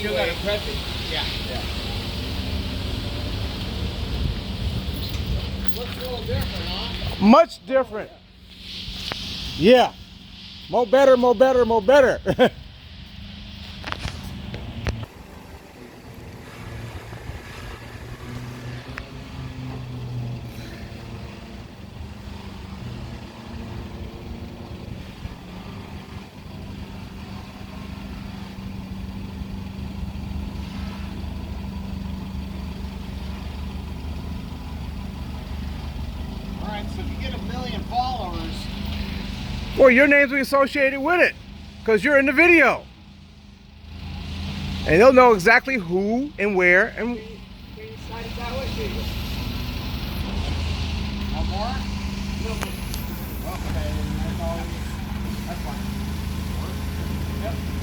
still got to prep it. Yeah. Looks a little different, huh? Much different. Yeah. More better, more better, more better. Alright, so if you get 1 million followers. Well, your name's will be associated with it because you're in the video. And they'll know exactly who and where and Can you slide it that way, please? One more? No. Okay, that's all. That's fine. Yep.